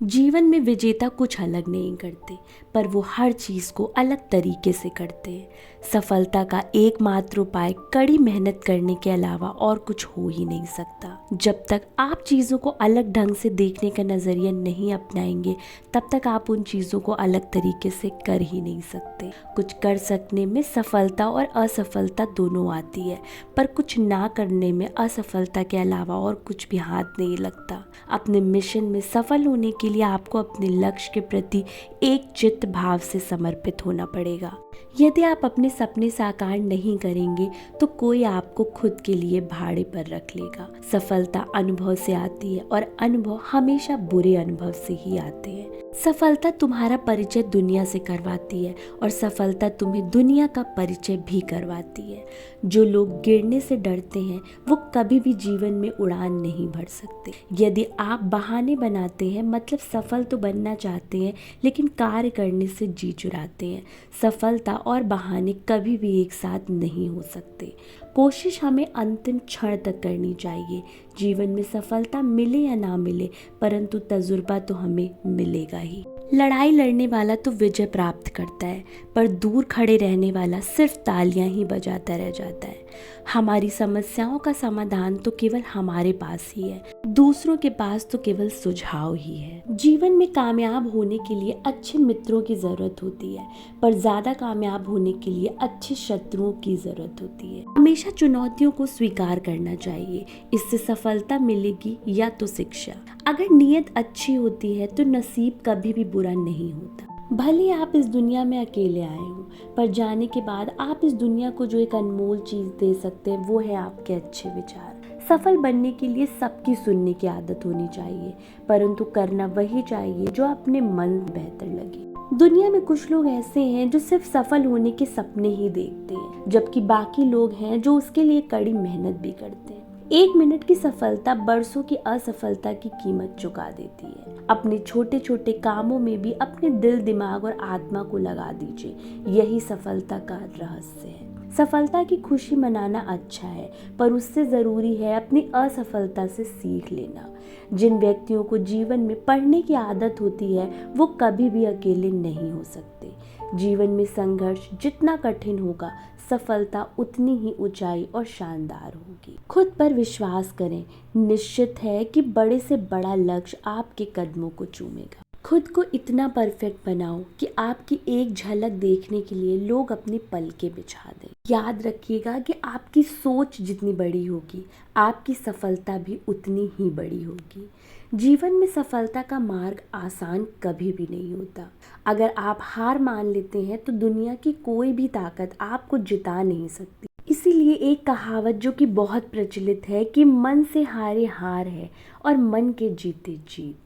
जीवन में विजेता कुछ अलग नहीं करते, पर वो हर चीज़ को अलग तरीके से करते हैं। सफलता का एकमात्र उपाय कड़ी मेहनत करने के अलावा और कुछ हो ही नहीं सकता। जब तक आप चीज़ों को अलग ढंग से देखने का नज़रिया नहीं अपनाएंगे, तब तक आप उन चीज़ों को अलग तरीके से कर ही नहीं सकते। कुछ कर सकने में सफलता और असफलता दोनों आती है, पर कुछ ना करने में असफलता के अलावा और कुछ भी हाथ नहीं लगता। अपने मिशन में सफल होने के लिए आपको अपने लक्ष्य के प्रति एक चित्त भाव से समर्पित होना पड़ेगा। यदि आप अपने सपने साकार नहीं करेंगे तो कोई आपको खुद के लिए भाड़े पर रख लेगा। सफलता अनुभव से आती है और अनुभव हमेशा बुरे अनुभव से ही आते हैं। सफलता तुम्हारा परिचय दुनिया से करवाती है और सफलता तुम्हें दुनिया का परिचय भी करवाती है। जो लोग गिरने से डरते हैं वो कभी भी जीवन में उड़ान नहीं भर सकते। यदि आप बहाने बनाते हैं मतलब सफल तो बनना चाहते हैं लेकिन कार्य करने से जी चुराते हैं। सफलता और बहाने कभी भी एक साथ नहीं हो सकते। कोशिश हमें अंतिम क्षण तक करनी चाहिए। जीवन में सफलता मिले या ना मिले, परंतु तजुर्बा तो हमें मिलेगा ही। लड़ाई लड़ने वाला तो विजय प्राप्त करता है, पर दूर खड़े रहने वाला सिर्फ तालियां ही बजाता रह जाता है। हमारी समस्याओं का समाधान तो केवल हमारे पास ही है, दूसरों के पास तो केवल सुझाव ही है। जीवन में कामयाब होने के लिए अच्छे मित्रों की जरूरत होती है, पर ज्यादा कामयाब होने के लिए अच्छे शत्रुओं की जरूरत होती है। हमेशा चुनौतियों को स्वीकार करना चाहिए, इससे सफलता मिलेगी या तो शिक्षा। अगर नीयत अच्छी होती है तो नसीब कभी भी बुरा नहीं होता। भले आप इस दुनिया में अकेले आए हो, पर जाने के बाद आप इस दुनिया को जो एक अनमोल चीज दे सकते हैं वो है आपके अच्छे विचार। सफल बनने के लिए सबकी सुनने की आदत होनी चाहिए, परंतु करना वही चाहिए जो अपने मन बेहतर लगे। दुनिया में कुछ लोग ऐसे हैं जो सिर्फ सफल होने के सपने ही देखते हैं, जबकि बाकी लोग हैं जो उसके लिए कड़ी मेहनत भी करते हैं। 1 मिनट की सफलता बरसों की असफलता की कीमत चुका देती है। अपने छोटे छोटे कामों में भी अपने दिल, दिमाग और आत्मा को लगा दीजिए, यही सफलता का रहस्य है। सफलता की खुशी मनाना अच्छा है, पर उससे ज़रूरी है अपनी असफलता से सीख लेना। जिन व्यक्तियों को जीवन में पढ़ने की आदत होती है वो कभी भी अकेले नहीं हो सकते। जीवन में संघर्ष जितना कठिन होगा, सफलता उतनी ही ऊंचाई और शानदार होगी। खुद पर विश्वास करें, निश्चित है कि बड़े से बड़ा लक्ष्य आपके कदमों को चूमेगा। खुद को इतना परफेक्ट बनाओ कि आपकी एक झलक देखने के लिए लोग अपनी पलकें बिछा दें। याद रखिएगा कि आपकी सोच जितनी बड़ी होगी, आपकी सफलता भी उतनी ही बड़ी होगी। जीवन में सफलता का मार्ग आसान कभी भी नहीं होता। अगर आप हार मान लेते हैं तो दुनिया की कोई भी ताकत आपको जिता नहीं सकती। इसीलिए एक कहावत जो कि बहुत प्रचलित है कि मन से हारे हार है और मन के जीते जीत।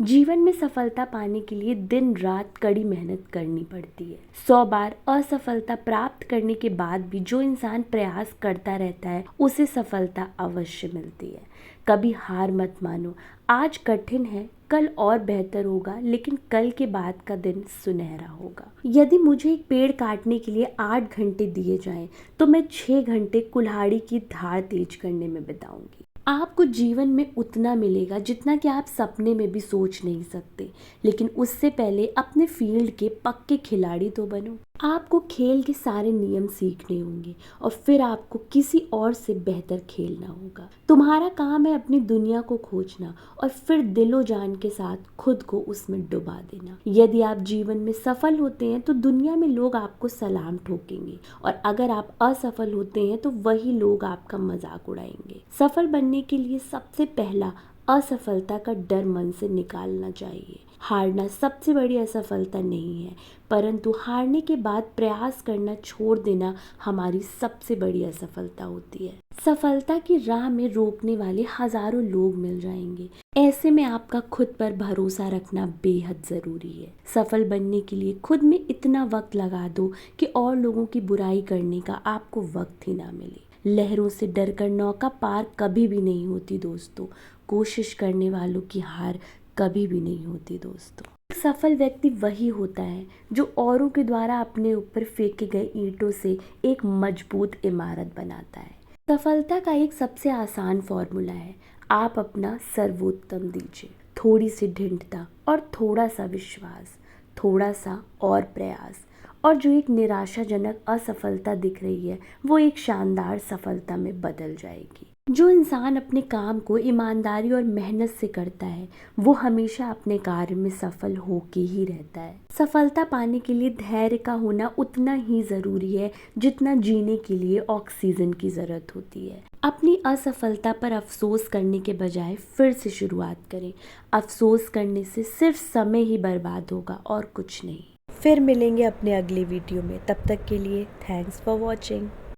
जीवन में सफलता पाने के लिए दिन रात कड़ी मेहनत करनी पड़ती है। 100 बार असफलता प्राप्त करने के बाद भी जो इंसान प्रयास करता रहता है उसे सफलता अवश्य मिलती है। कभी हार मत मानो। आज कठिन है, कल और बेहतर होगा, लेकिन कल के बाद का दिन सुनहरा होगा। यदि मुझे एक पेड़ काटने के लिए 8 घंटे दिए जाएं, तो मैं 6 घंटे कुल्हाड़ी की धार तेज करने में बिताऊंगी। आपको जीवन में उतना मिलेगा जितना कि आप सपने में भी सोच नहीं सकते, लेकिन उससे पहले अपने फील्ड के पक्के खिलाड़ी तो बनो। आपको खेल के सारे नियम सीखने होंगे और फिर आपको किसी और से बेहतर खेलना होगा। तुम्हारा काम है अपनी दुनिया को खोजना और फिर दिलो जान के साथ खुद को उसमें डुबा देना। यदि आप जीवन में सफल होते हैं तो दुनिया में लोग आपको सलाम ठोकेंगे, और अगर आप असफल होते हैं तो वही लोग आपका मजाक उड़ाएंगे। सफल बनने के लिए सबसे पहला असफलता का डर मन से निकालना चाहिए। हारना सबसे बड़ी असफलता नहीं है, परंतु हारने के बाद प्रयास करना छोड़ देना हमारी सबसे बड़ी असफलता होती है। सफलता की राह में रोकने वाले हजारों लोग मिल जाएंगे, ऐसे में आपका खुद पर भरोसा रखना बेहद जरूरी है। सफल बनने के लिए खुद में इतना वक्त लगा दो कि और लोगों की बुराई करने का आपको वक्त ही ना मिले। लहरों से डरकर नौका पार कभी भी नहीं होती दोस्तों। कोशिश करने वालों की हार कभी भी नहीं होती दोस्तों। एक सफल व्यक्ति वही होता है जो औरों के द्वारा अपने ऊपर फेंके गए ईंटों से एक मजबूत इमारत बनाता है। सफलता का एक सबसे आसान फॉर्मूला है, आप अपना सर्वोत्तम दीजिए। थोड़ी सी दृढ़ता और थोड़ा सा विश्वास, थोड़ा सा और प्रयास, और जो एक निराशाजनक असफलता दिख रही है वो एक शानदार सफलता में बदल जाएगी। जो इंसान अपने काम को ईमानदारी और मेहनत से करता है वो हमेशा अपने कार्य में सफल होके ही रहता है। सफलता पाने के लिए धैर्य का होना उतना ही ज़रूरी है जितना जीने के लिए ऑक्सीजन की ज़रूरत होती है। अपनी असफलता पर अफसोस करने के बजाय फिर से शुरुआत करें। अफसोस करने से सिर्फ समय ही बर्बाद होगा और कुछ नहीं। फिर मिलेंगे अपने अगले वीडियो में, तब तक के लिए थैंक्स फॉर वॉचिंग।